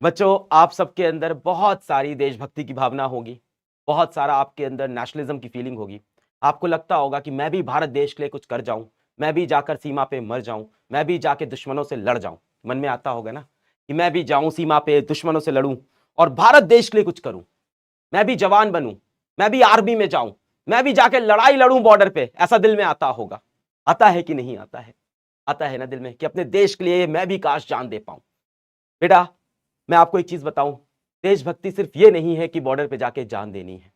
बच्चों, आप सबके अंदर बहुत सारी देशभक्ति की भावना होगी, बहुत सारा आपके अंदर नेशनलिज्म की फीलिंग होगी। आपको लगता होगा कि मैं भी भारत देश के लिए कुछ कर जाऊं, मैं भी जाकर सीमा पे मर जाऊं, मैं भी जाके दुश्मनों से लड़ जाऊं। मन में आता होगा ना कि मैं भी जाऊं सीमा पे दुश्मनों से लड़ूं और भारत देश के लिए कुछ करूं, मैं भी जवान बनूं, मैं भी आर्मी में जाऊं, मैं भी जाके लड़ाई लड़ूं बॉर्डर पे। ऐसा दिल में आता होगा। आता है कि नहीं आता है? आता है ना दिल में कि अपने देश के लिए मैं भी काश जान दे पाऊं। बेटा, मैं आपको एक चीज बताऊं, देशभक्ति सिर्फ ये नहीं है कि बॉर्डर पे जाके जान देनी है।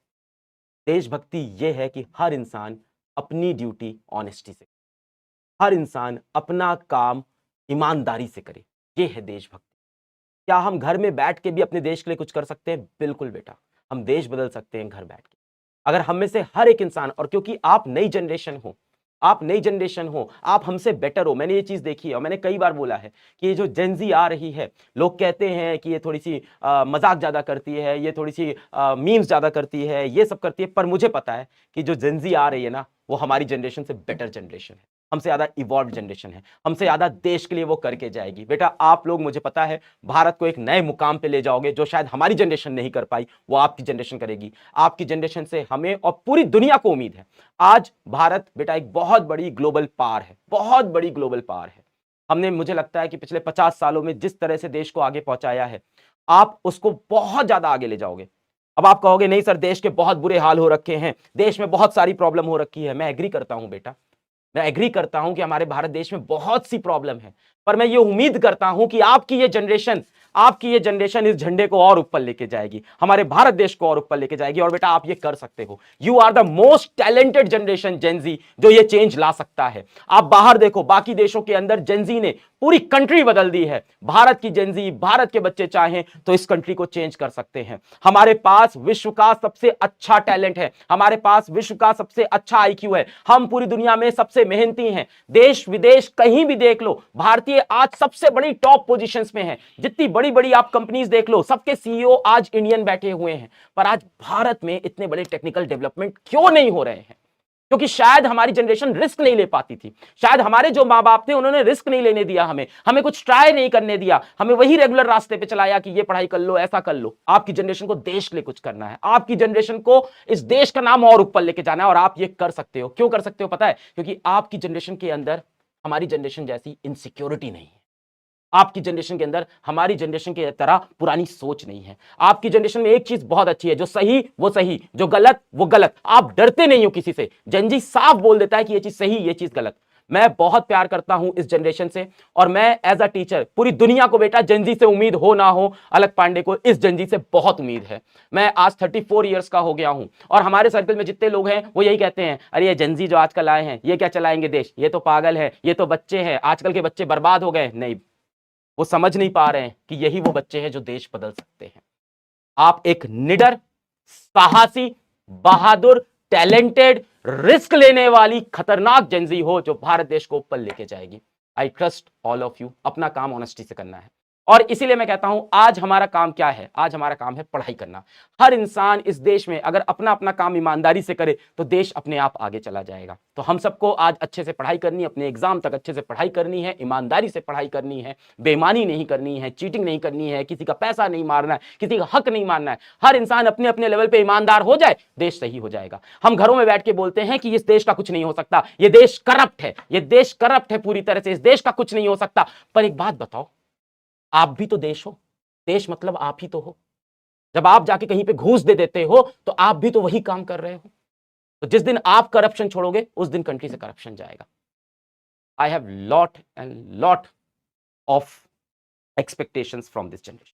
देशभक्ति ये है कि हर इंसान अपनी ड्यूटी ऑनेस्टी से, हर इंसान अपना काम ईमानदारी से करे। ये है देशभक्ति। क्या हम घर में बैठ के भी अपने देश के लिए कुछ कर सकते हैं? बिल्कुल बेटा, हम देश बदल सकते हैं घर बैठ के। अगर हम में से हर एक इंसान, और क्योंकि आप नई जनरेशन हो, आप नई जनरेशन हो, आप हमसे बेटर हो। मैंने ये चीज देखी है और मैंने कई बार बोला है कि ये जो जेनजी आ रही है, लोग कहते हैं कि ये थोड़ी सी मजाक ज्यादा करती है, ये थोड़ी सी मीम्स ज्यादा करती है, ये सब करती है। पर मुझे पता है कि जो जेनजी आ रही है ना, वो हमारी जनरेशन से बेटर जनरेशन है, हमसे ज्यादा इवॉल्व जनरेशन है, हमसे ज्यादा देश के लिए वो करके जाएगी। बेटा, आप लोग, मुझे पता है, भारत को एक नए मुकाम पे ले जाओगे। जो शायद हमारी जनरेशन नहीं कर पाई, वो आपकी जनरेशन करेगी। आपकी जनरेशन से हमें और पूरी दुनिया को उम्मीद है। आज भारत बेटा एक बहुत बड़ी ग्लोबल पावर है, बहुत बड़ी ग्लोबल पावर है। हमने, मुझे लगता है कि पिछले 50 सालों में जिस तरह से देश को आगे पहुंचाया है, आप उसको बहुत ज्यादा आगे ले जाओगे। अब आप कहोगे नहीं सर, देश के बहुत बुरे हाल हो रखे हैं, देश में बहुत सारी प्रॉब्लम हो रखी है। मैं एग्री करता हूं बेटा, मैं एग्री करता हूं कि हमारे भारत देश में बहुत सी प्रॉब्लम है। पर मैं ये उम्मीद करता हूं कि आपकी ये जनरेशन इस झंडे को और ऊपर लेके जाएगी, हमारे भारत देश को और ऊपर लेके जाएगी। और बेटा, आप ये कर सकते हो। You are the most talented generation, Gen Z, जो ये चेंज ला सकता है। आप बाहर देखो, बाकी देशों के अंदर जेनजी ने पूरी कंट्री बदल दी है। भारत की जेनजी, भारत के बच्चे चाहें तो इस कंट्री को चेंज कर सकते हैं। हमारे पास विश्व का सबसे अच्छा टैलेंट है, हमारे पास विश्व का सबसे अच्छा आईक्यू है, हम पूरी दुनिया में सबसे मेहनती हैं। देश विदेश कहीं भी देख लो, भारतीय आज सबसे बड़ी टॉप पोजीशंस में है। जितनी बड़ी बड़ी आप कंपनीज देख लो, सबके सीईओ आज इंडियन बैठे हुए हैं। पर आज भारत में इतने बड़े टेक्निकल डेवलपमेंट क्यों नहीं हो रहे हैं? क्योंकि शायद हमारी जनरेशन रिस्क नहीं ले पाती थी। शायद हमारे जो माँ बाप थे, उन्होंने रिस्क नहीं लेने दिया, हमें कुछ ट्राई नहीं करने दिया, हमें वही रेगुलर रास्ते पे चलाया कि ये पढ़ाई कर लो, ऐसा कर लो। आपकी जनरेशन को देश के लिए कुछ करना है, आपकी जनरेशन को इस देश का नाम और ऊपर लेके जाना है। और आप ये कर सकते हो। क्यों कर सकते हो पता है? क्योंकि आपकी जनरेशन के अंदर हमारी जनरेशन जैसी इनसिक्योरिटी नहीं है। आपकी जनरेशन के अंदर हमारी जनरेशन की तरह पुरानी सोच नहीं है। आपकी जनरेशन में एक चीज बहुत अच्छी है, जो सही वो सही, जो गलत वो गलत। आप डरते नहीं हो किसी से। जेनजी साफ बोल देता है कि ये चीज सही, ये चीज गलत। मैं बहुत प्यार करता हूं इस जनरेशन से, और मैं एज अ टीचर पूरी दुनिया को बेटा, जेनजी से उम्मीद हो ना हो, अलग पांडे को इस जेनजी से बहुत उम्मीद है। मैं आज 34 ईयर्स का हो गया हूं, और हमारे सर्कल में जितने लोग हैं वो यही कहते हैं, अरे ये जेनजी जो आजकल आए हैं, ये क्या चलाएंगे देश, ये तो पागल है, ये तो बच्चे हैं, आजकल के बच्चे बर्बाद हो गए। नहीं, वो समझ नहीं पा रहे हैं कि यही वो बच्चे हैं जो देश बदल सकते हैं। आप एक निडर, साहसी, बहादुर, टैलेंटेड, रिस्क लेने वाली खतरनाक जेनजी हो, जो भारत देश को ऊपर लेके जाएगी। I trust all of you. अपना काम ऑनेस्टी से करना है, और इसीलिए मैं कहता हूं, आज हमारा काम क्या है? आज हमारा काम है पढ़ाई करना। हर इंसान इस देश में अगर अपना अपना काम ईमानदारी से करे, तो देश अपने आप आगे चला जाएगा। तो हम सबको आज अच्छे से पढ़ाई करनी है, अपने एग्जाम तक अच्छे से पढ़ाई करनी है, ईमानदारी से पढ़ाई करनी है, बेईमानी नहीं करनी है, चीटिंग नहीं करनी है, किसी का पैसा नहीं मारना है, किसी का हक नहीं मारना है। हर इंसान अपने अपने लेवल पे ईमानदार हो जाए, देश सही हो जाएगा। हम घरों में बैठ के बोलते हैं कि इस देश का कुछ नहीं हो सकता, ये देश करप्ट है, ये देश करप्ट है पूरी तरह से, इस देश का कुछ नहीं हो सकता। पर एक बात बताओ, आप भी तो देश हो। देश मतलब आप ही तो हो। जब आप जाके कहीं पे घूस दे देते हो, तो आप भी तो वही काम कर रहे हो। तो जिस दिन आप करप्शन छोड़ोगे, उस दिन कंट्री से करप्शन जाएगा। I have lot and lot of expectations from this generation.